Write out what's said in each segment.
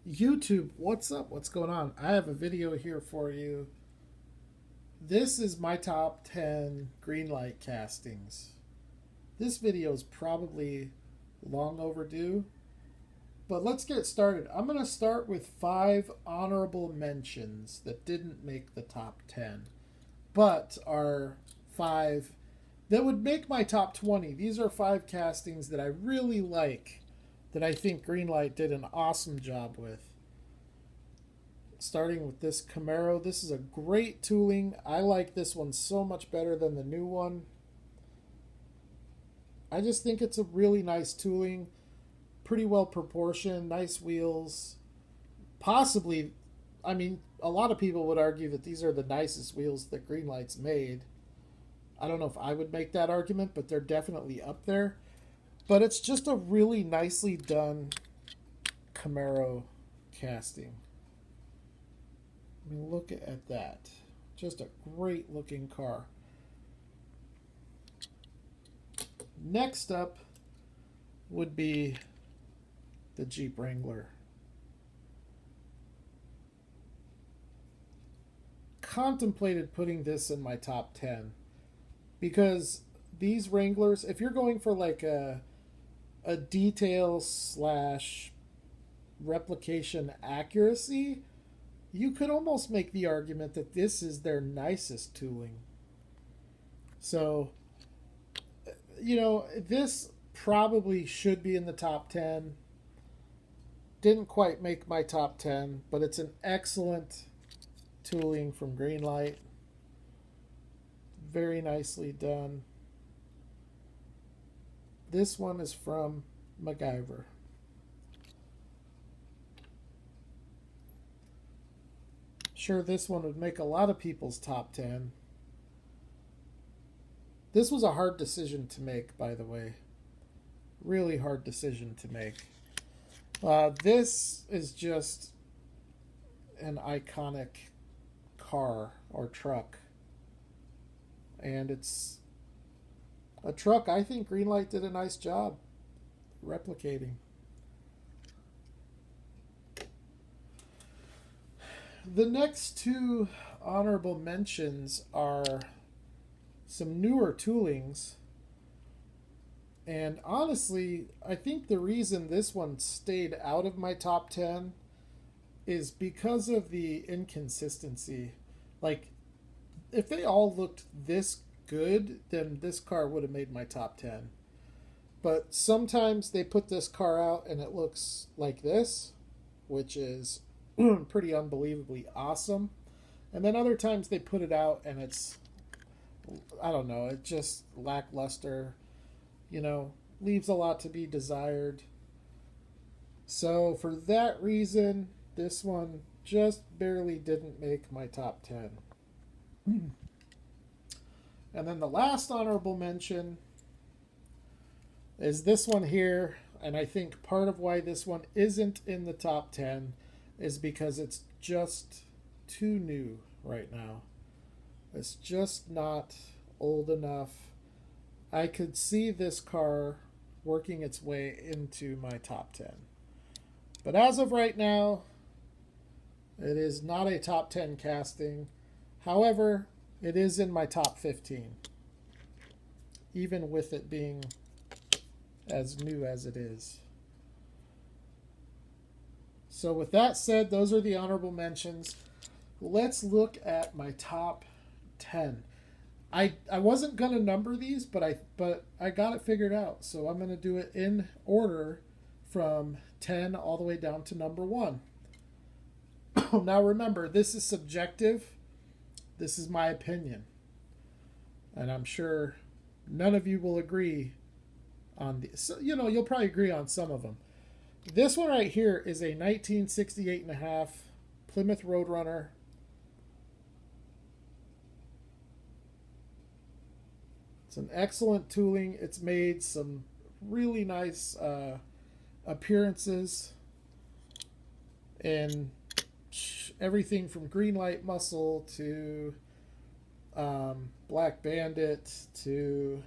YouTube, what's up? What's going on? I have a video here for you. This is my top 10 Greenlight castings. This video is probably long overdue, but let's get started. I'm going to start with 5 honorable mentions that didn't make the top 10, but are 5 that would make my top 20. These are 5 castings that I really like, that I think Greenlight did an awesome job with. Starting with this Camaro, this is a great tooling. I like this one so much better than the new one. I just think it's a really nice tooling, pretty well proportioned, nice wheels. Possibly, a lot of people would argue that these are the nicest wheels that Greenlight's made. I don't know if I would make that argument, but they're definitely up there. But it's just a really nicely done Camaro casting. I mean, look at that. Just a great looking car. Next up would be the Jeep Wrangler. Contemplated putting this in my top 10 because these Wranglers, if you're going for like a detail slash replication accuracy, you could almost make the argument that this is their nicest tooling. So, this probably should be in the top 10. Didn't quite make my top 10, but it's an excellent tooling from Greenlight. Very nicely done. This one is from MacGyver. Sure, this one would make a lot of people's top 10. This was a hard decision to make, by the way. Really hard decision to make. This is just an iconic car or truck. And it's a truck I think Greenlight did a nice job replicating. The next 2 honorable mentions are some newer toolings. And honestly, I think the reason this one stayed out of my top 10 is because of the inconsistency. Like, if they all looked this good, then this car would have made my top 10. But sometimes they put this car out and it looks like this, which is pretty unbelievably awesome. And then other times they put it out and it's, I don't know, it's just lackluster, leaves a lot to be desired. So for that reason, this one just barely didn't make my top 10. And then the last honorable mention is this one here. And I think part of why this one isn't in the top 10 is because it's just too new right now. It's just not old enough. I could see this car working its way into my top 10. But as of right now, it is not a top 10 casting. However, it is in my top 15, even with it being as new as it is. So with that said, those are the honorable mentions. Let's look at my top 10. I wasn't going to number these, but I got it figured out. So I'm going to do it in order from 10 all the way down to number 1. Now remember, this is subjective. This is my opinion. And I'm sure none of you will agree on these. So, you'll probably agree on some of them. This one right here is a 1968.5 Plymouth Roadrunner. It's an excellent tooling. It's made some really nice appearances in everything from Greenlight Muscle to Black Bandit to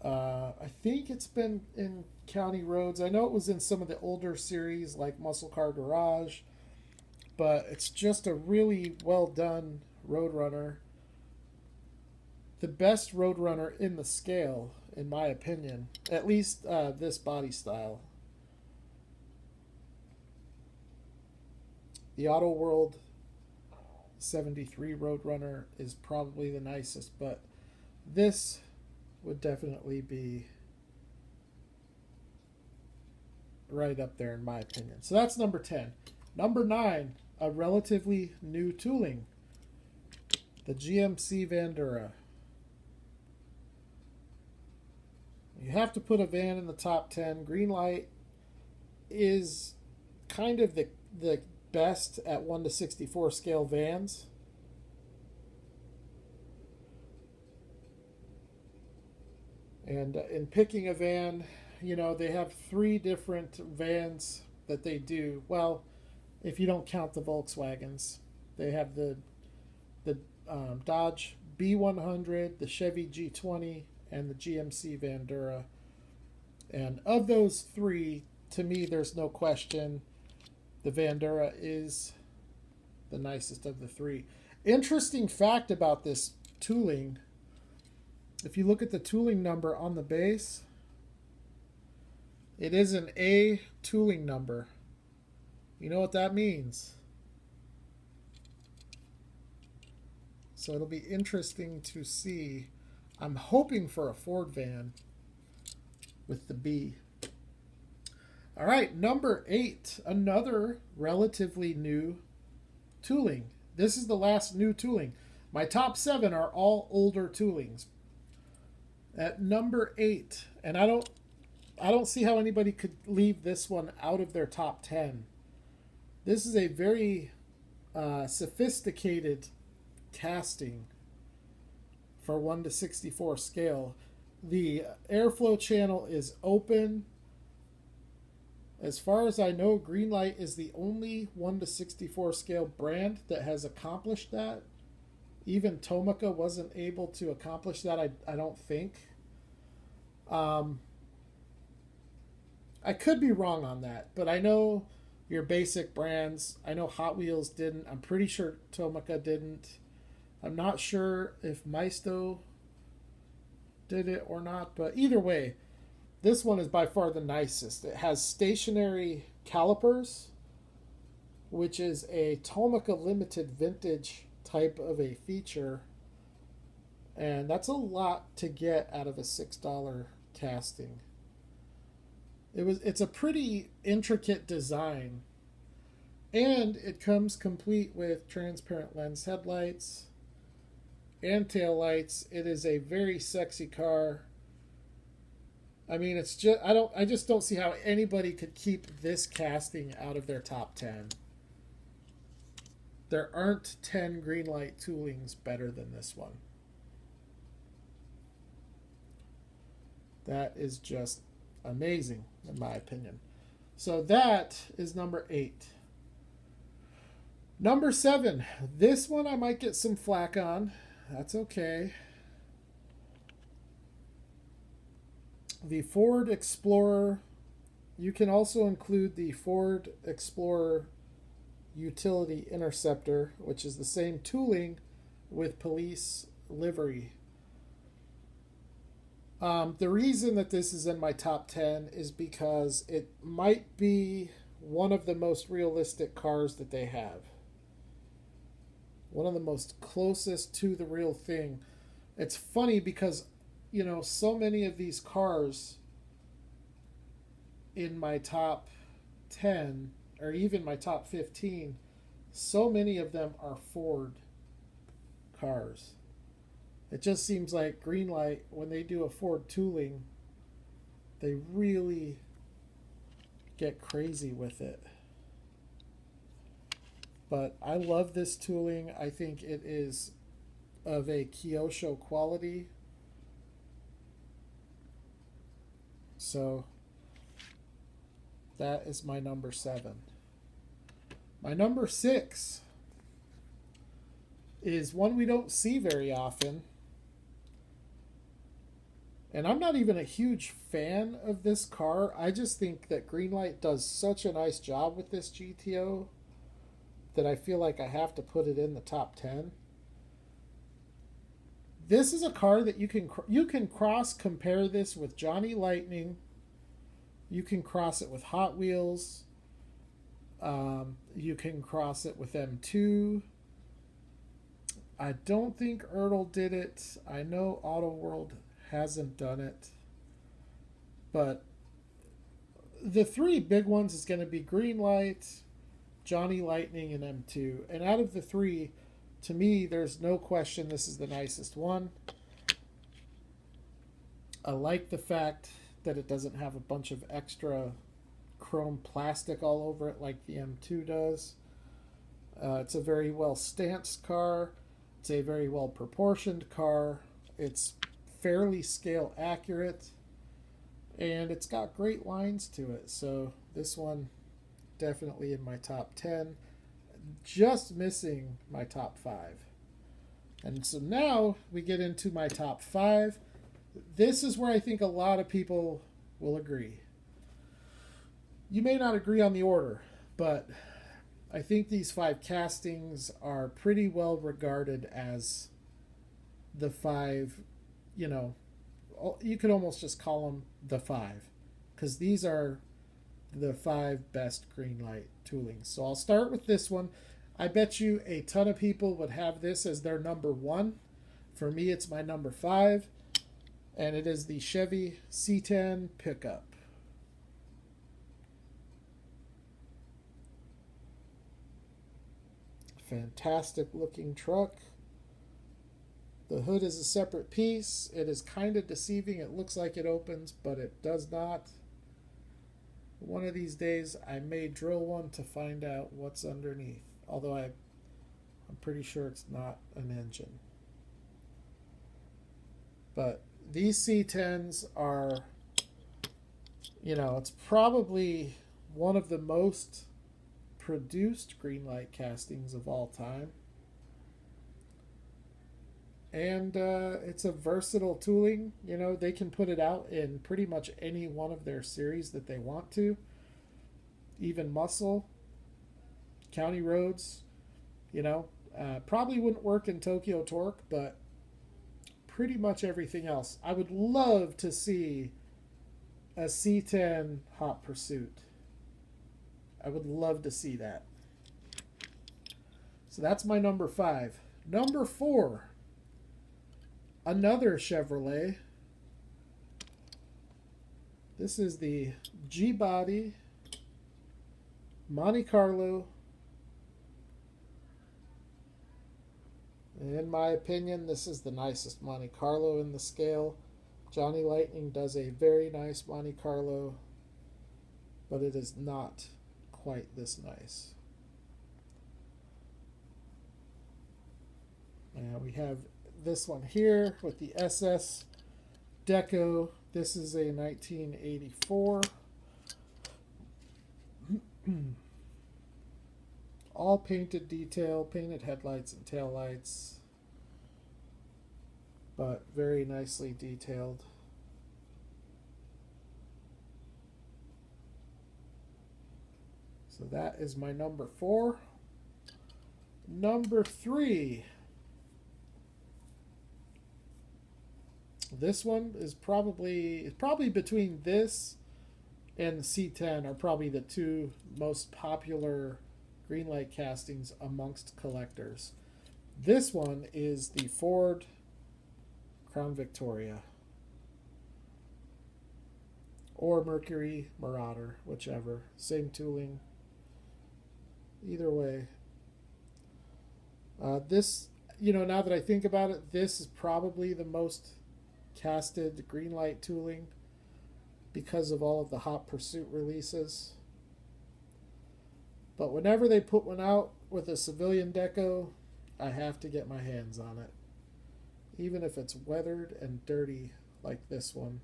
I think it's been in county roads. I know it was in some of the older series like Muscle Car Garage, but it's just a really well done Roadrunner. The best Roadrunner in the scale, in my opinion. At least this body style. The Auto World 73 Roadrunner is probably the nicest, but this would definitely be right up there in my opinion. So that's number 10. Number 9, a relatively new tooling. The GMC Vandura. You have to put a van in the top 10. Greenlight is kind of the best at 1 to 64 scale vans. And in picking a van, you know, they have 3 different vans that they do. Well, if you don't count the Volkswagens, they have the Dodge B100, the Chevy G20, and the GMC Vandura. And of those 3, to me, there's no question the Vandura is the nicest of the 3. Interesting fact about this tooling, if you look at the tooling number on the base, it is an A tooling number. You know what that means? So it'll be interesting to see. I'm hoping for a Ford van with the B. All right, number 8, another relatively new tooling. This is the last new tooling. My top 7 are all older toolings. At number 8, and I don't see how anybody could leave this one out of their top 10. This is a very sophisticated casting for 1 to 64 scale. The airflow channel is open. As far as I know, Greenlight is the only 1 to 64 scale brand that has accomplished that. Even Tomica wasn't able to accomplish that, I don't think. I could be wrong on that, but I know your basic brands. I know Hot Wheels didn't. I'm pretty sure Tomica didn't. I'm not sure if Maisto did it or not, but either way, this one is by far the nicest. It has stationary calipers, which is a Tomica limited vintage type of a feature, and that's a lot to get out of a $6 casting. It's a pretty intricate design, and it comes complete with transparent lens headlights and tail lights. It is a very sexy car. I mean, it's just I just don't see how anybody could keep this casting out of their top 10. There aren't 10 Greenlight toolings better than this one. That is just amazing, in my opinion. So that is number 8. Number 7. This one I might get some flack on. That's okay. The Ford Explorer. You can also include the Ford Explorer Utility Interceptor, which is the same tooling with police livery. The reason that this is in my top 10 is because it might be one of the most realistic cars that they have. One of the most closest to the real thing. It's funny because, you know, so many of these cars in my top 10 or even my top 15, so many of them are Ford cars. It just seems like Greenlight, when they do a Ford tooling, they really get crazy with it. But I love this tooling. I think it is of a Kyosho quality. So that is my number 7. My number 6 is one we don't see very often. And I'm not even a huge fan of this car. I just think that Greenlight does such a nice job with this GTO that I feel like I have to put it in the top 10. This is a car that you can cross compare this with Johnny Lightning. You can cross it with Hot Wheels. You can cross it with M2. I don't think Ertl did it. I know Auto World hasn't done it. But the three big ones is going to be Greenlight, Johnny Lightning, and M2. And out of the three, to me, there's no question this is the nicest one. I like the fact that it doesn't have a bunch of extra chrome plastic all over it like the M2 does. It's a very well stanced car. It's a very well proportioned car. It's fairly scale accurate. And it's got great lines to it. So this one definitely in my top 10. Just missing my top 5. And so now we get into my top 5. This is where I think a lot of people will agree. You may not agree on the order, but I think these 5 castings are pretty well regarded as the 5, you could almost just call them the 5, because these are the 5 best Greenlight toolings. So I'll start with this one. I bet you a ton of people would have this as their number 1. For me, it's my number 5, and it is the Chevy C10 pickup. Fantastic looking truck. The hood is a separate piece. It is kind of deceiving. It looks like it opens, but it does not. One of these days I may drill one to find out what's underneath. Although I'm pretty sure it's not an engine. But these C10s are, it's probably one of the most produced Greenlight castings of all time. And it's a versatile tooling. They can put it out in pretty much any one of their series that they want to. Even muscle, county roads, probably wouldn't work in Tokyo Torque, but pretty much everything else. I would love to see a C10 Hot Pursuit. I would love to see that. So that's my number 5. Number 4, another Chevrolet. This is the G-Body Monte Carlo. In my opinion, this is the nicest Monte Carlo in the scale. Johnny Lightning does a very nice Monte Carlo, but it is not quite this nice. Now we have this one here with the SS Deco. This is a 1984. All painted detail, painted headlights and taillights, but very nicely detailed. So that is my number 4. Number 3. This one is probably between this and the C10 are probably the 2 most popular Greenlight castings amongst collectors. This one is the Ford Crown Victoria or Mercury Marauder, whichever. Same tooling. Either way. This, now that I think about it, this is probably the most casted Greenlight tooling because of all of the Hot Pursuit releases. But whenever they put one out with a civilian deco, I have to get my hands on it. Even if it's weathered and dirty like this one.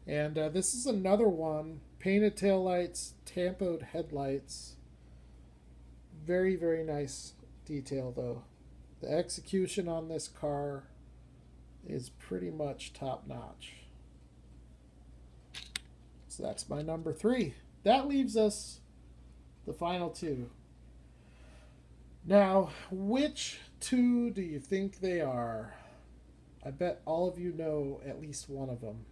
And this is another one. Painted taillights, tampoed headlights. Very, very nice detail though. The execution on this car is pretty much top notch. So that's my number 3. That leaves us the final 2. Now, which 2 do you think they are? I bet all of you know at least one of them.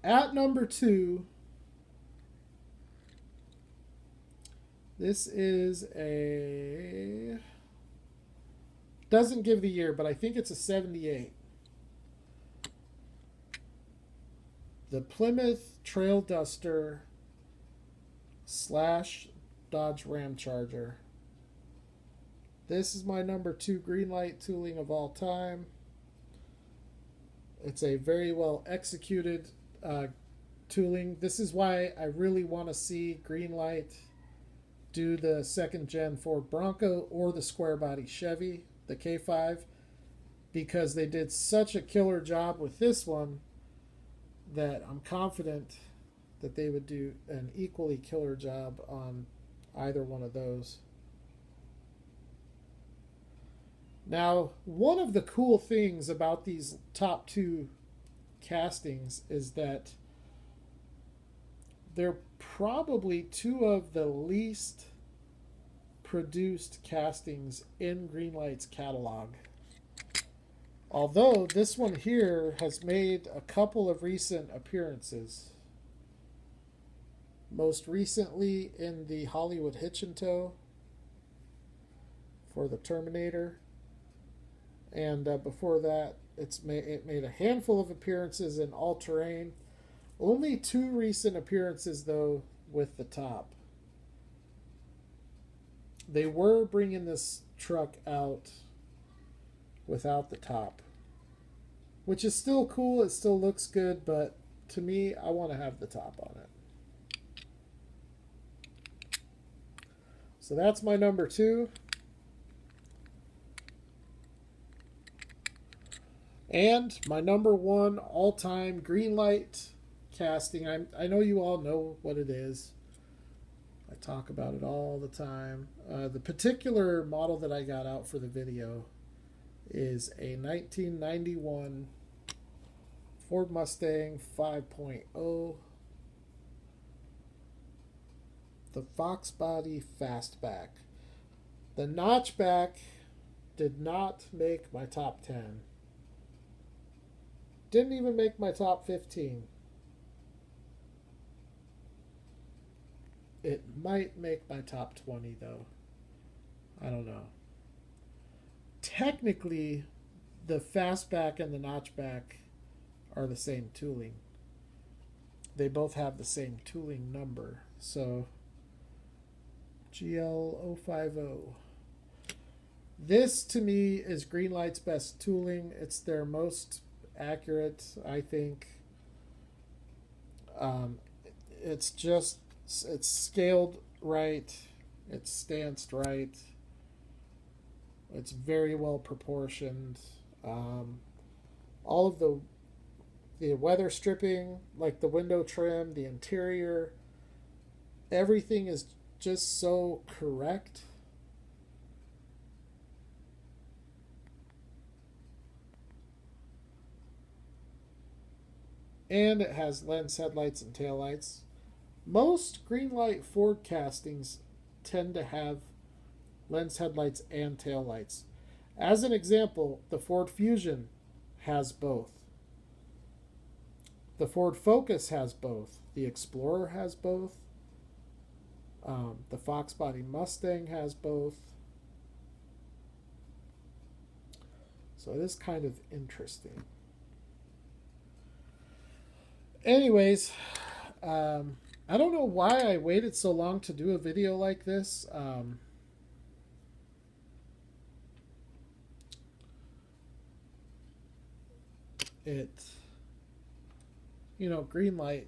At number 2, this is a... doesn't give the year, but I think it's a 78. The Plymouth Trail Duster / Dodge Ram Charger. This is my number 2 Greenlight tooling of all time. It's a very well executed tooling. This is why I really want to see Greenlight do the 2nd gen Ford Bronco or the square body Chevy, the K5, because they did such a killer job with this one that I'm confident that they would do an equally killer job on either one of those. Now, one of the cool things about these top 2 castings is that they're probably 2 of the least produced castings in Greenlight's catalog. Although this one here has made a couple of recent appearances. Most recently in the Hollywood Hitch and Tow for the Terminator. And before that, it made a handful of appearances in All Terrain. Only 2 recent appearances, though, with the top. They were bringing this truck out without the top, which is still cool. It still looks good, but to me, I want to have the top on it. So that's my number 2. And my number 1 all-time Greenlight casting. I know you all know what it is. I talk about it all the time. The particular model that I got out for the video is a 1991 Ford Mustang 5.0. The Fox Body Fastback. The notchback did not make my top 10. Didn't even make my top 15. It might make my top 20, though. I don't know. Technically, the fastback and the notchback are the same tooling. They both have the same tooling number. So, GL050. This, to me, is Greenlight's best tooling. It's their most accurate, I think. It's scaled right. It's stanced right. It's very well proportioned. All of the weather stripping, like the window trim, the interior, everything is just so correct. And it has lens headlights and taillights. Most Greenlight Ford castings tend to have lens headlights and taillights. As an example, the Ford Fusion has both. The Ford Focus has both. The Explorer has both. The Fox Body Mustang has both. So it is kind of interesting. Anyways, I don't know why I waited so long to do a video like this. Greenlight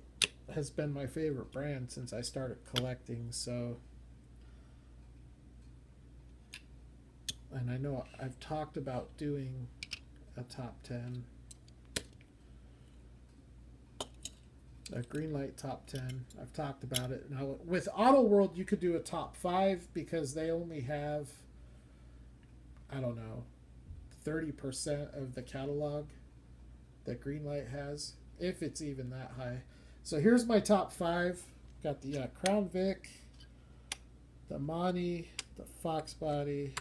has been my favorite brand since I started collecting, so. And I know I've talked about doing a top 10. A Greenlight top 10. I've talked about it. Now, with Auto World, you could do a top 5 because they only have I don't know, 30% of the catalog that Greenlight has, if it's even that high. So here's my top 5. Got the Crown Vic, the Monty, the Fox Body,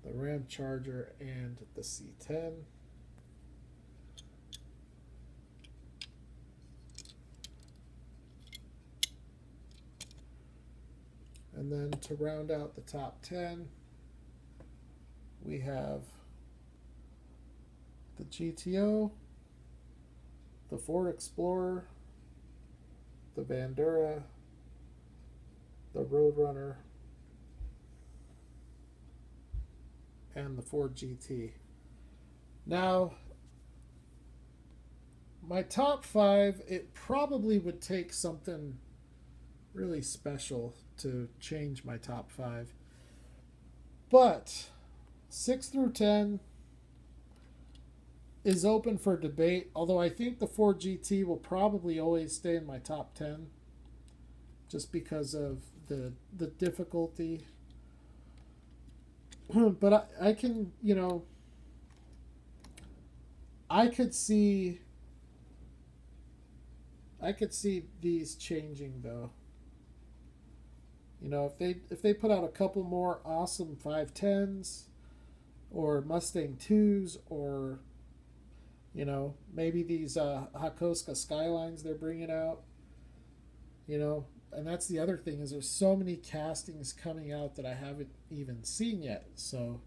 the Ram Charger, and the C10. And then to round out the top 10, we have the GTO, the Ford Explorer, the Bandura, the Roadrunner, and the Ford GT. Now, my top 5, it probably would take something really special to change my top 5. But 6 through 10 is open for debate, although I think the Ford GT will probably always stay in my top 10 just because of the difficulty. But I can, you know, I could see these changing though. You know, if they put out a couple more awesome 510s or Mustang 2s, or you know, maybe these Hakoska Skylines they're bringing out, you know, and that's the other thing, is there's so many castings coming out that I haven't even seen yet. So,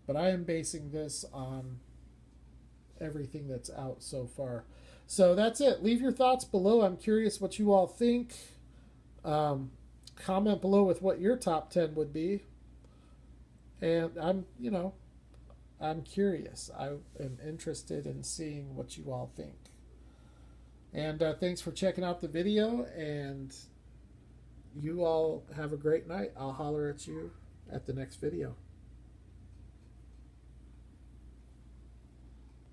but I am basing this on everything that's out so far. So that's it. Leave your thoughts below. I'm curious what you all think. Comment below with what your top 10 would be. And I'm curious. I am interested in seeing what you all think. And thanks for checking out the video, and you all have a great night. I'll holler at you at the next video.